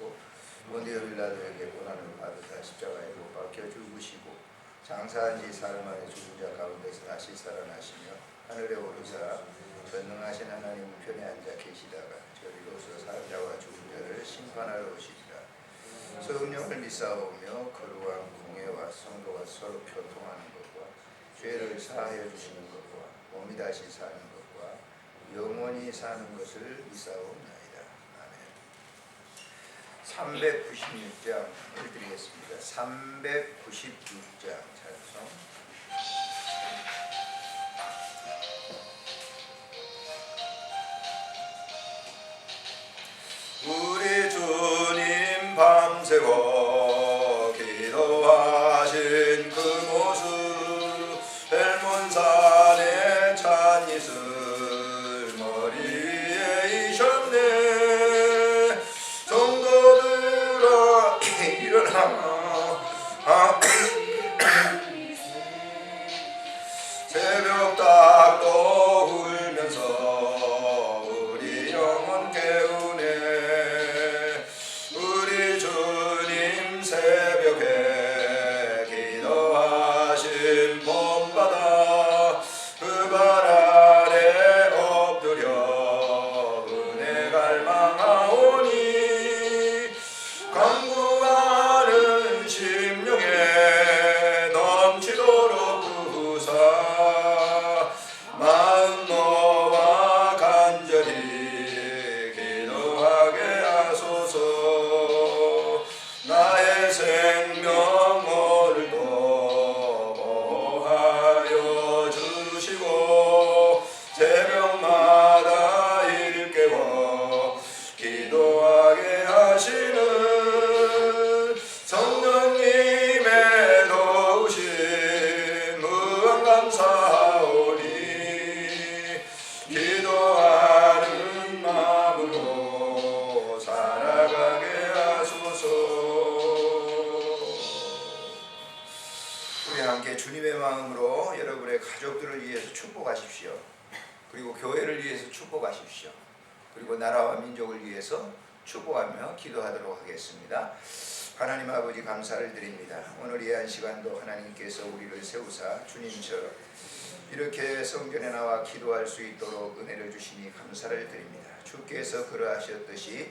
하시고 본디오 빌라도에게 고난을 받으사 십자가에 못 박혀 죽으시고 장사한 지 사흘 만에 죽은 자 가운데서 다시 살아나시며 하늘에 오르사 전능하신 하나님 우편에 앉아 계시다가 저리로서 살자와 죽은 자를 심판하러 오시리라. 성령을 믿사오며 거룩한 공회와 성도가 서로 교통하는 것과 죄를 사하여 주시는 것과 몸이 다시 사는 것과 영원히 사는 것을 믿사옵나이다. 아멘. 396장 읽드리겠습니다. 396장 찬송. 우리 주님 밤새워 기도하신 그 모습 헬몬산의 찬이슬 머리에 이셨네. 성도들아 일어나 새벽 닭도 울면서 우리 영혼 깨우네. 우리 주님 새벽에 기도하신 봄바다 그 발 아래 엎드려 은혜 갈망하오니 간구하는 심령에 넘치도록 부사 마음 놓아 간절히 기도하게 하소서. 나의 생명 오늘도 보호하여 주시고 새벽마다 일깨워 기도하게 하시는 성령님의 도우심 무한 감사하오니 기도하는 마음으로 살아가게 하소서. 우리 함께 주님의 마음으로 여러분의 가족들을 위해서 축복하십시오. 그리고 교회를 위해서 축복하십시오. 그리고 나라와 민족을 위해서 축복하며 기도하도록 하겠습니다. 하나님 아버지 감사를 드립니다. 오늘 이 한 시간도 하나님께서 우리를 세우사 주님처럼 이렇게 성전에 나와 기도할 수 있도록 은혜를 주시니 감사를 드립니다. 주께서 그러하셨듯이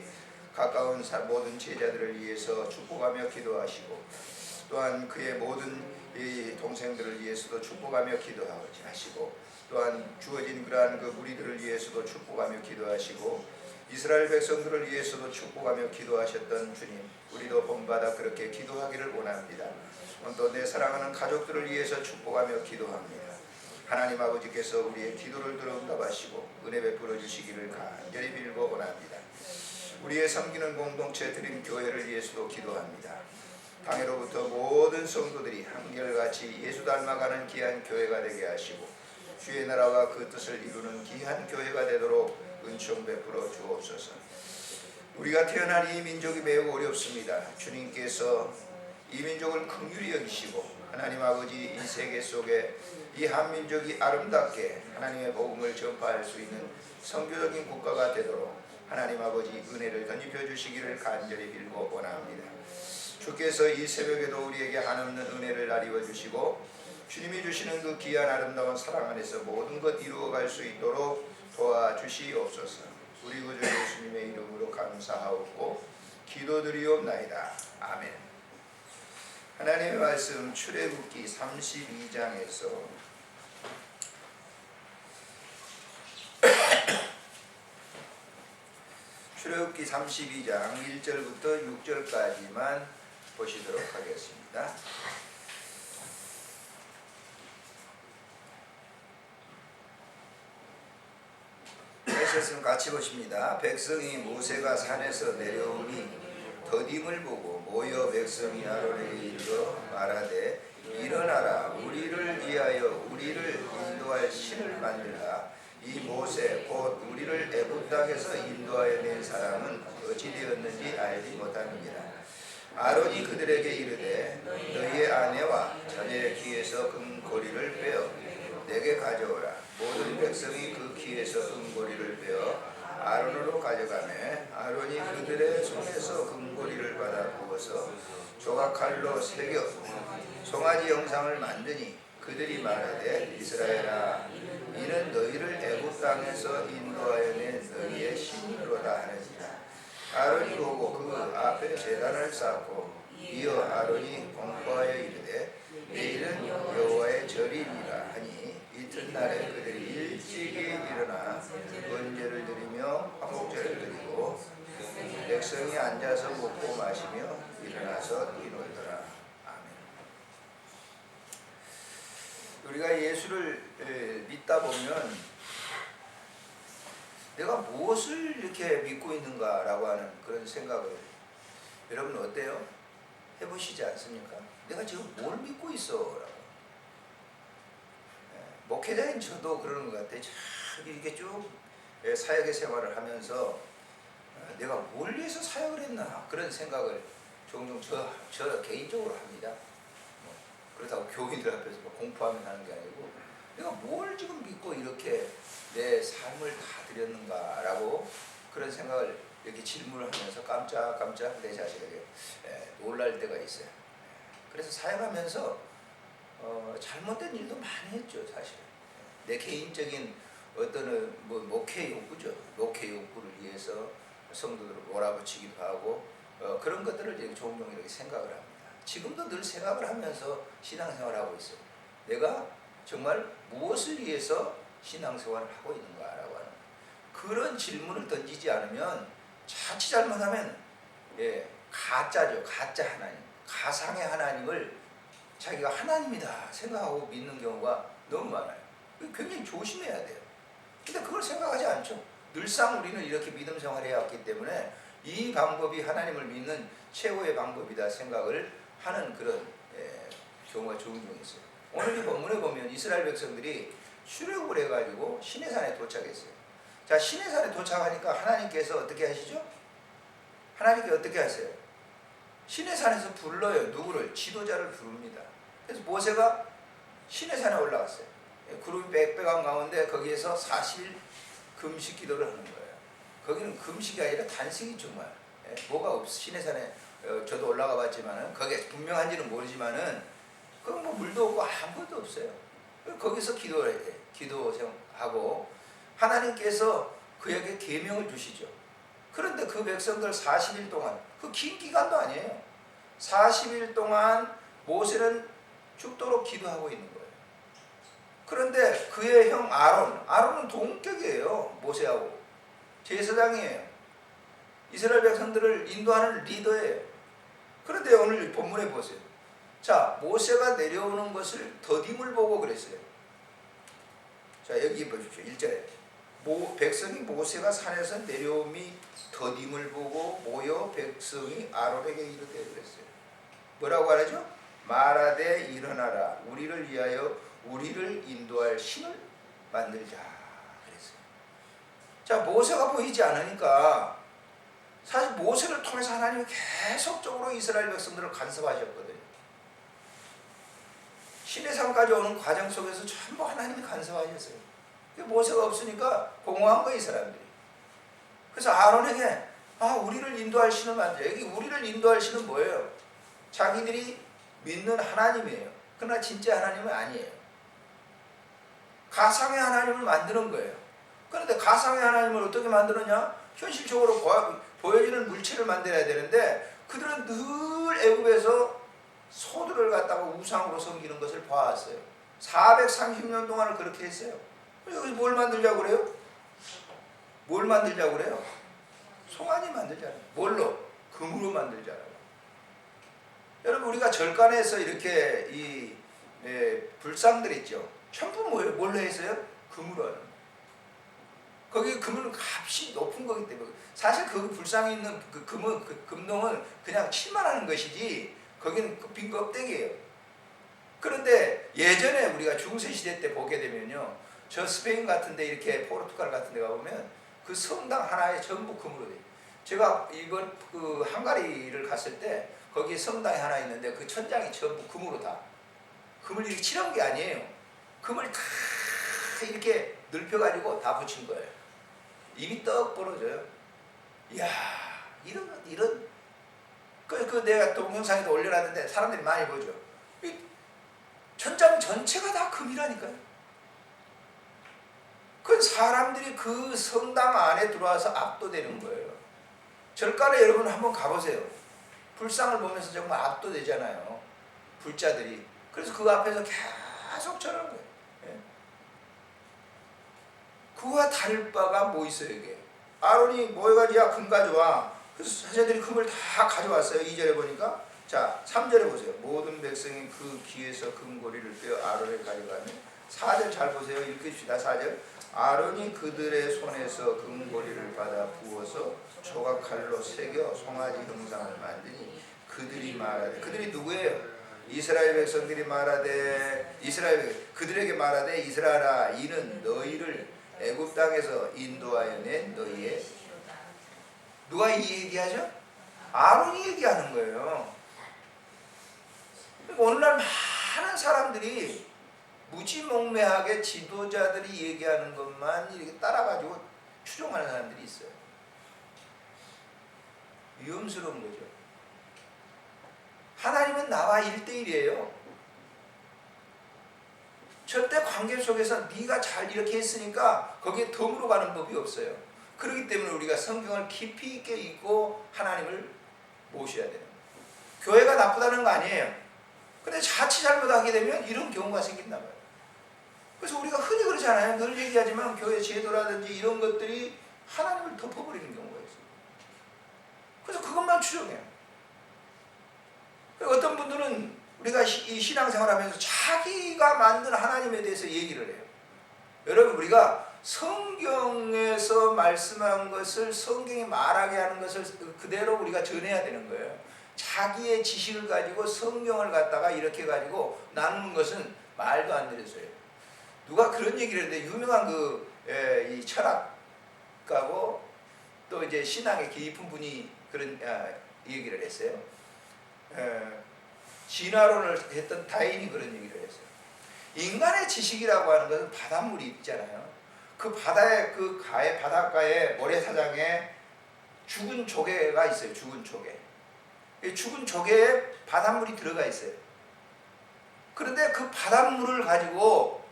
가까운 모든 제자들을 위해서 축복하며 기도하시고 또한 그의 모든 이 동생들을 위해서도 축복하며 기도하시고 또한 주어진 그러한 그 무리들을 위해서도 축복하며 기도하시고 이스라엘 백성들을 위해서도 축복하며 기도하셨던 주님, 우리도 본받아 그렇게 기도하기를 원합니다. 또 내 사랑하는 가족들을 위해서 축복하며 기도합니다. 하나님 아버지께서 우리의 기도를 들어 응답하시고 은혜 베풀어 주시기를 간절히 빌고 원합니다. 우리의 섬기는 공동체 드림 교회를 위해서도 기도합니다. 당해로부터 모든 성도들이 한결같이 예수 닮아가는 귀한 교회가 되게 하시고 주의 나라와 그 뜻을 이루는 귀한 교회가 되도록 은총 베풀어 주옵소서. 우리가 태어난 이 민족이 매우 어렵습니다. 주님께서 이 민족을 긍휼히 여기시고 하나님 아버지 이 세계 속에 이 한민족이 아름답게 하나님의 복음을 전파할 수 있는 선교적인 국가가 되도록 하나님 아버지 은혜를 덧입혀 주시기를 간절히 빌고 원합니다. 주께서 이 새벽에도 우리에게 한없는 은혜를 나리워 주시고 주님이 주시는 그 귀한 아름다운 사랑 안에서 모든 것 이루어갈 수 있도록 도와주시옵소서. 우리 구주 예수님의 이름으로 감사하옵고 기도드리옵나이다. 아멘. 하나님의 말씀 출애굽기 32장에서 출애굽기 32장 1절부터 6절까지만 보시도록 하겠습니다. 하셨으면 같이 보십니다. 백성이 모세가 산에서 내려오니 더딤을 보고 모여 백성이 아론에게 이르러 말하되 일어나라 우리를 위하여 우리를 인도할 신을 만들라. 이 모세 곧 우리를 애굽 땅에서 인도하여 낸 사람은 어찌 되었는지 알지 못하느니라. 아론이 그들에게 이르되 너희의 아내와 자녀의 귀에서 금고리를 빼어 내게 가져오라. 모든 백성이 그 귀에서 금고리를 빼어 아론으로 가져가매 아론이 그들의 손에서 금고리를 받아 부어서 조각칼로 새겨 송아지 형상을 만드니 그들이 말하되 이스라엘아 이는 너희를 애굽 땅에서 인도하여 낸 너희의 신으로다 하느니라. 아론이 보고 그 앞에 제단을 쌓고 이어 아론이 공포하여 이르되 내일은 여호와의 절이니라 하니 이튿날에 그들이 일찍이 일어나 번제를 드리며 화목제를 드리고 백성이 앉아서 먹고 마시며 일어나서 뛰놀더라. 아멘. 우리가 예수를 믿다 보면 내가 무엇을 이렇게 믿고 있는가라고 하는 그런 생각을 여러분 어때요? 해보시지 않습니까? 내가 지금 뭘 믿고 있어? 라고. 목회자인 저도 그러는 것 같아요. 이게 쭉 사역의 생활을 하면서 내가 뭘 위해서 사역을 했나 그런 생각을 종종 저 개인적으로 합니다. 그렇다고 교인들 앞에서 공포하면 하는 게 아니고 내가 뭘 지금 믿고 이렇게 내 삶을 다 드렸는가라고 그런 생각을 이렇게 질문을 하면서 깜짝깜짝 내 자신에게 놀랄 때가 있어요. 그래서 사역하면서 잘못된 일도 많이 했죠, 사실은. 내 개인적인 어떤 목회 욕구죠. 목회 욕구를 위해서 성도들을 몰아붙이기도 하고 그런 것들을 이제 종종 이렇게 생각을 합니다. 지금도 늘 생각을 하면서 신앙생활을 하고 있어요. 내가 정말 무엇을 위해서 신앙생활을 하고 있는가라고 하는 그런 질문을 던지지 않으면 자칫 잘못하면 가짜죠. 가짜 하나님, 가상의 하나님을 자기가 하나님이다 생각하고 믿는 경우가 너무 많아요. 굉장히 조심해야 돼요. 근데 그걸 생각하지 않죠. 늘상 우리는 이렇게 믿음 생활을 해왔기 때문에 이 방법이 하나님을 믿는 최고의 방법이다 생각을 하는 그런 경우가 종종 있어요. 오늘 이 본문에 보면 이스라엘 백성들이 출애굽을 해가지고 시내산에 도착했어요. 자, 시내산에 도착하니까 하나님께서 어떻게 하시죠? 하나님께 어떻게 하세요? 시내산에서 불러요. 누구를? 지도자를 부릅니다. 그래서 모세가 시내산에 올라갔어요. 구름이 빽빽한 가운데 거기에서 40일 금식 기도를 하는 거예요. 거기는 금식이 아니라 단식이 정말 뭐가 없어. 시내산에 저도 올라가 봤지만은 거기에 분명한지는 모르지만은 거기 물도 없고 아무것도 없어요. 거기서 기도하고 하나님께서 그에게 계명을 주시죠. 그런데 그 백성들 40일 동안 그 긴 기간도 아니에요. 40일 동안 모세는 죽도록 기도하고 있는 거예요. 그런데 그의 형 아론은 동격이에요. 모세하고 제사장이에요. 이스라엘 백성들을 인도하는 리더예요. 그런데 오늘 본문에 보세요. 자, 모세가 내려오는 것을 더딤을 보고 그랬어요. 자, 여기 보십시오. 1절에 백성이 모세가 산에서 내려옴이 더딤을 보고 모여 백성이 아론에게 이르되 그랬어요. 뭐라고 하죠? 말하되 일어나라. 우리를 위하여 우리를 인도할 신을 만들자 그랬어요. 자, 모세가 보이지 않으니까 사실 모세를 통해서 하나님이 계속적으로 이스라엘 백성들을 간섭하셨거든요. 시내산까지 오는 과정 속에서 전부 하나님이 간섭하셨어요. 모세가 없으니까 공허한 거예요, 이 사람들이. 그래서 아론에게 우리를 인도할 신을 만들자. 여기 우리를 인도할 신은 뭐예요? 자기들이 믿는 하나님이에요. 그러나 진짜 하나님은 아니에요. 가상의 하나님을 만드는 거예요. 그런데 가상의 하나님을 어떻게 만드느냐? 현실적으로 보여지는 물체를 만들어야 되는데 그들은 늘 애굽에서 소들을 갖다가 우상으로 섬기는 것을 봐왔어요. 430년 동안을 그렇게 했어요. 여기서 뭘 만들자고 그래요? 뭘 만들자고 그래요? 송아지 만들자고. 뭘로? 금으로 만들자고. 여러분, 우리가 절간에서 이렇게 이 불상들 있죠. 전부 뭐예요? 뭘로 했어요? 금으로 하는. 거기 금은 값이 높은 거기 때문에 사실 그 불상에 있는 그 금동은 그냥 칠만 하는 것이지 거기는 빈 껍데기예요. 그런데 예전에 우리가 중세시대 때 보게 되면요, 저 스페인 같은데 이렇게 포르투갈 같은 데 가보면 그 성당 하나에 전부 금으로 돼요. 제가 이번 그 헝가리를 갔을 때 거기에 성당이 하나 있는데 그 천장이 전부 금으로 다, 금을 이렇게 칠한 게 아니에요. 금을 다 이렇게 넓혀가지고 다 붙인 거예요. 입이 떡 벌어져요. 이야, 그 내가 동영상에도 올려놨는데 사람들이 많이 보죠. 이 천장 전체가 다 금이라니까요. 그 사람들이 그 성당 안에 들어와서 압도되는 거예요. 절간에 여러분 한번 가보세요. 불상을 보면서 정말 압도되잖아요. 불자들이. 그래서 그 앞에서 계속 저러는 거예요. 예. 그와 다를 바가 뭐 있어요, 이게? 아론이 모여가지고 야, 금 가져와. 그래서 사제들이 금을 다 가져왔어요. 2절에 보니까. 자, 3절에 보세요. 모든 백성이 그 귀에서 금고리를 빼어 아론에 가져가며 4절 잘 보세요. 읽읍시다. 4절. 아론이 그들의 손에서 금고리를 받아 부어서 조각칼로 새겨 송아지 형상을 만드니 그들이 말하되, 그들이 누구예요? 이스라엘 백성들이 말하되, 그들에게 말하되, 이스라엘아, 이는 너희를 애굽 땅에서 인도하여 낸 너희의, 누가 이 얘기하죠? 아론이 얘기하는 거예요. 오늘날 많은 사람들이 무지몽매하게 지도자들이 얘기하는 것만 이렇게 따라가지고 추종하는 사람들이 있어요. 위험스러운 거죠. 하나님은 나와 1대1이에요. 절대 관계 속에서 네가 잘 이렇게 했으니까 거기에 덤으로 가는 법이 없어요. 그렇기 때문에 우리가 성경을 깊이 있게 읽고 하나님을 모셔야 돼요. 교회가 나쁘다는 거 아니에요. 근데 자칫 잘못하게 되면 이런 경우가 생긴단 말이에요. 그래서 우리가 흔히 그러잖아요. 늘 얘기하지만 교회 제도라든지 이런 것들이 하나님을 덮어버리는 경우가 있어요. 그래서 그것만 추정해요. 어떤 분들은 우리가 이 신앙생활하면서 자기가 만든 하나님에 대해서 얘기를 해요. 여러분, 우리가 성경에서 말씀한 것을 성경이 말하게 하는 것을 그대로 우리가 전해야 되는 거예요. 자기의 지식을 가지고 성경을 갖다가 이렇게 가지고 나누는 것은 말도 안 되는 소리예요. 누가 그런 얘기를 했는데, 유명한 이 철학가고 또 이제 신앙에 깊은 분이 그런 얘기를 했어요. 진화론을 했던 다인이 그런 얘기를 했어요. 인간의 지식이라고 하는 것은 바닷물이 있잖아요. 그 바다에, 그 바닷가에 모래사장에 죽은 조개가 있어요. 죽은 조개. 이 죽은 조개에 바닷물이 들어가 있어요. 그런데 그 바닷물을 가지고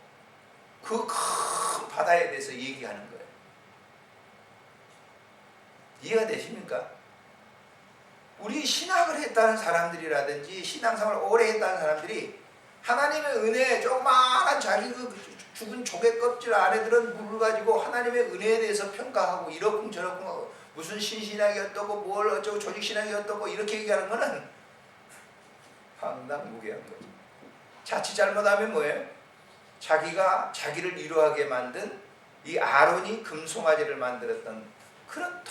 그 큰 바다에 대해서 얘기하는 거예요. 이해가 되십니까? 우리 신학을 했다는 사람들이라든지 신앙생활을 오래 했다는 사람들이 하나님의 은혜에 조그마한 자기 그 죽은 조개 껍질 안에 들은 물을 가지고 하나님의 은혜에 대해서 평가하고 이러쿵 저러쿵 하고 무슨 신신학이 어떻고 뭘 어쩌고 조직신학이 어떻고 이렇게 얘기하는 거는 황당무계한 거죠. 자칫 잘못하면 뭐예요? 자기가 자기를 위로하게 만든 이 아론이 금송아지를 만들었던 그런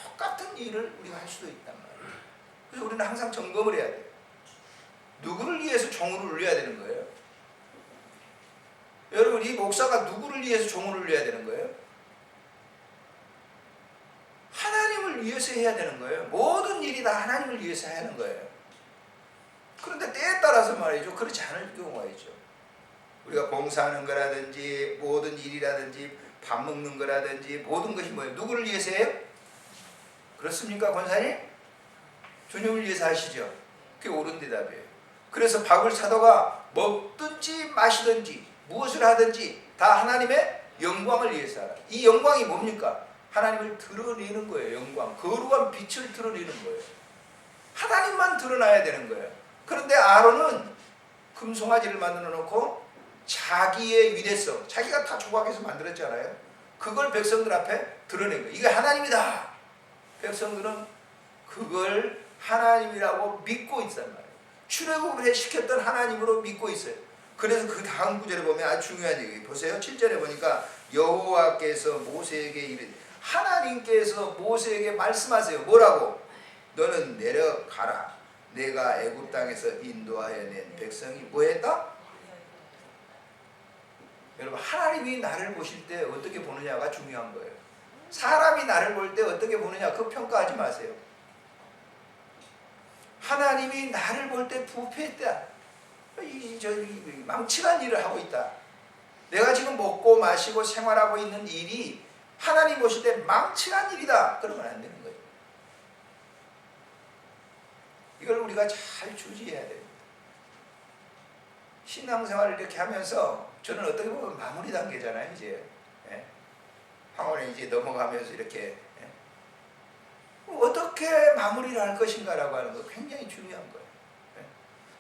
똑같은 일을 우리가 할 수도 있단 말이에요. 그래서 우리는 항상 점검을 해야 돼요. 누구를 위해서 종을 울려야 되는 거예요? 여러분, 이 목사가 누구를 위해서 종을 울려야 되는 거예요? 하나님을 위해서 해야 되는 거예요. 모든 일이 다 하나님을 위해서 하는 거예요. 그런데 때에 따라서 말이죠, 그렇지 않을 경우가 있죠. 우리가 봉사하는 거라든지 모든 일이라든지 밥 먹는 거라든지 모든 것이 뭐예요? 누구를 위해서 해요? 그렇습니까, 권사님? 주님을 위해서 하시죠. 그게 옳은 대답이에요. 그래서 바울 사도가 먹든지 마시든지 무엇을 하든지 다 하나님의 영광을 위해서 하라. 이 영광이 뭡니까? 하나님을 드러내는 거예요. 영광, 거룩한 빛을 드러내는 거예요. 하나님만 드러나야 되는 거예요. 그런데 아론은 금송아지를 만들어 놓고 자기의 위대성, 자기가 다 조각해서 만들었잖아요. 그걸 백성들 앞에 드러낸 거예요. 이게 하나님이다. 백성들은 그걸 하나님이라고 믿고 있단 말이에요. 출애굽을 시켰던 하나님으로 믿고 있어요. 그래서 그 다음 구절에 보면 아주 중요한 얘기 보세요. 7절에 보니까 여호와께서 모세에게 이르, 하나님께서 모세에게 말씀하세요. 뭐라고? 너는 내려가라. 내가 애굽 땅에서 인도하여 낸 백성이 뭐했다? 여러분, 하나님이 나를 보실 때 어떻게 보느냐가 중요한 거예요. 사람이 나를 볼 때 어떻게 보느냐, 그거 평가하지 마세요. 하나님이 나를 볼 때 부패했다. 망치한 일을 하고 있다. 내가 지금 먹고 마시고 생활하고 있는 일이 하나님 보실 때 망측한 일이다 그러면 안 되는 거예요. 이걸 우리가 잘 주지해야 됩니다. 신앙생활을 이렇게 하면서 저는 어떻게 보면 마무리 단계잖아요. 이제 황혼에 이제 넘어가면서 이렇게 어떻게 마무리를 할 것인가라고 하는 거 굉장히 중요한 거예요.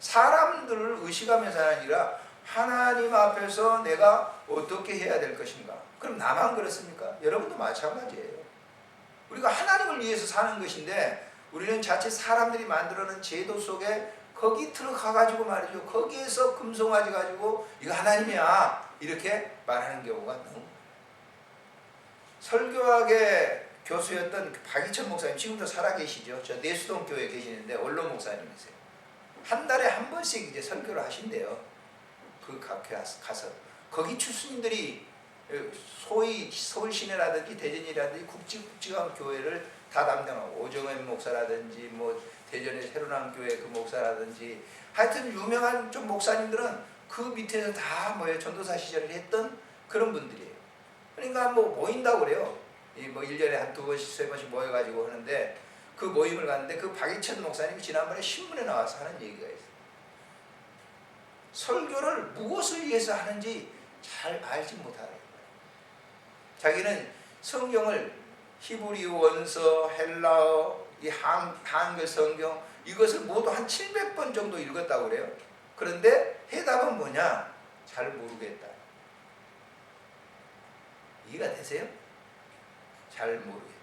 사람들을 의식하면서 아니라 하나님 앞에서 내가 어떻게 해야 될 것인가. 그럼 나만 그렇습니까? 여러분도 마찬가지예요. 우리가 하나님을 위해서 사는 것인데 우리는 자칫 사람들이 만들어놓은 제도 속에 거기 들어가가지고 말이죠. 거기에서 금송아지 가지고 이거 하나님이야 이렇게 말하는 경우가 너무 많아요. 설교학의 교수였던 박이천 목사님 지금도 살아계시죠. 저 내수동 교회에 계시는데 원로 목사님이세요. 한 달에 한 번씩 이제 설교를 하신대요. 그 각회 가서 거기 출신들이 소위 서울시내라든지 대전이라든지 굵직굵직한 교회를 다 담당하고 오정현 목사라든지 뭐 대전의 새로난 교회 그 목사라든지 하여튼 유명한 좀 목사님들은 그 밑에서 다 뭐예요 전도사 시절을 했던 그런 분들이에요. 그러니까 뭐 모인다고 그래요. 뭐 1년에 한 2번씩 3번씩 모여가지고 하는데 그 모임을 갔는데 그 박이천 목사님이 지난번에 신문에 나와서 하는 얘기가 있어요. 설교를 무엇을 위해서 하는지 잘 알지 못하는 거예요. 자기는 성경을 히브리 원서, 헬라어, 이 한글 성경 이것을 모두 한 700번 정도 읽었다고 그래요. 그런데 해답은 뭐냐? 잘 모르겠다. 이해가 되세요? 잘 모르겠다.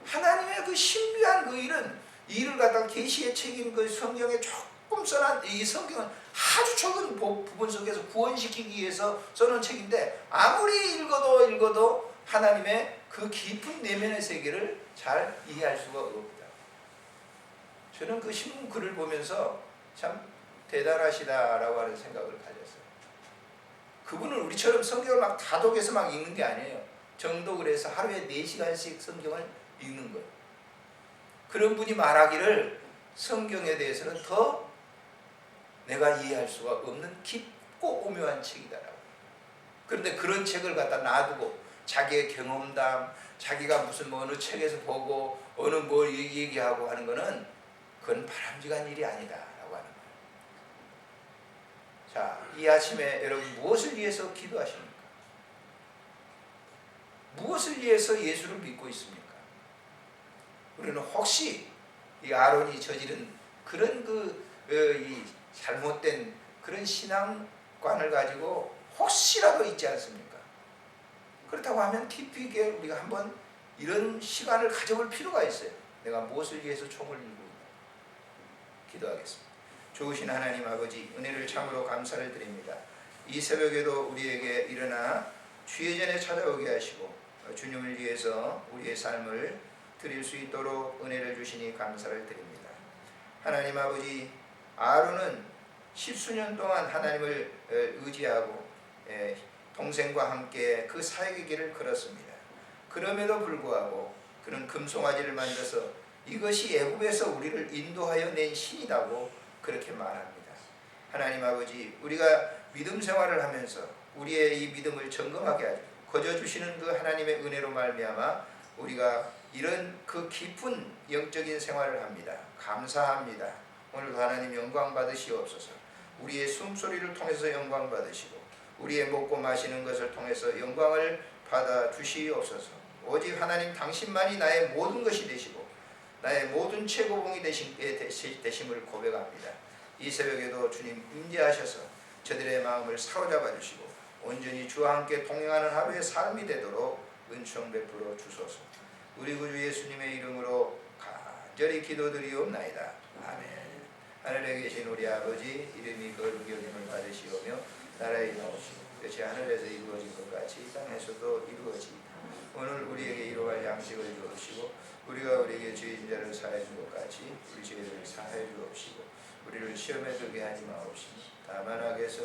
하나님의 그 신비한 그 일은 이를 갖다가 계시의 책임 그 성경에 조금 써난 이 성경은 아주 적은 부분 속에서 구원시키기 위해서 써놓은 책인데 아무리 읽어도 하나님의 그 깊은 내면의 세계를 잘 이해할 수가 없다. 저는 그 신문 글을 보면서 참 대단하시다라고 하는 생각을 가졌어요. 그분은 우리처럼 성경을 막 다독여서 막 읽는 게 아니에요. 정독을 해서 하루에 4시간씩 성경을 읽는 거예요. 그런 분이 말하기를 성경에 대해서는 더 내가 이해할 수가 없는 깊고 오묘한 책이다라고. 그런데 그런 책을 갖다 놔두고 자기의 경험담, 자기가 무슨 뭐 어느 책에서 보고 어느 뭘 얘기하고 하는 거는 그건 바람직한 일이 아니다라고 하는 거예요. 자, 이 아침에 여러분 무엇을 위해서 기도하십니까? 무엇을 위해서 예수를 믿고 있습니까? 우리는 혹시 이 아론이 저지른 그런 이 잘못된 그런 신앙관을 가지고 혹시라도 있지 않습니까? 그렇다고 하면 깊이 있게 우리가 한번 이런 시간을 가져볼 필요가 있어요. 내가 무엇을 위해서 총을 들고 있나? 기도하겠습니다. 좋으신 하나님 아버지, 은혜를 참으로 감사를 드립니다. 이 새벽에도 우리에게 일어나 주의 전에 찾아오게 하시고 주님을 위해서 우리의 삶을 드릴 수 있도록 은혜를 주시니 감사를 드립니다. 하나님 아버지, 아론은 10수년 동안 하나님을 의지하고 동생과 함께 그 사역의 길을 걸었습니다. 그럼에도 불구하고 그는 금송아지를 만져서 이것이 애굽에서 우리를 인도하여 낸 신이라고 그렇게 말합니다. 하나님 아버지, 우리가 믿음 생활을 하면서 우리의 이 믿음을 점검하게 하시고 거저 주시는 그 하나님의 은혜로 말미암아 우리가 이런 그 깊은 영적인 생활을 합니다. 감사합니다. 오늘도 하나님 영광 받으시옵소서. 우리의 숨소리를 통해서 영광 받으시고 우리의 먹고 마시는 것을 통해서 영광을 받아 주시옵소서. 오직 하나님 당신만이 나의 모든 것이 되시고 나의 모든 최고봉이 되심을 고백합니다. 이 새벽에도 주님 임재하셔서 저들의 마음을 사로잡아 주시고 온전히 주와 함께 동행하는 하루의 삶이 되도록 은총 베풀어 주소서. 우리 구주 예수님의 이름으로 간절히 기도드리옵나이다. 아멘. 하늘에 계신 우리 아버지, 이름이 거룩히 여김을 받으시오며 나라의 나오시고 뜻이 하늘에서 이루어진 것 같이 땅에서도 이루어지이다. 오늘 우리에게 이루어갈 양식을 주옵시고 우리가 우리에게 죄진 자를 사하여 준 것 같이 우리 죄를 사하여 주옵시고 우리를 시험에 들게 하지 마옵시고 다만 악에서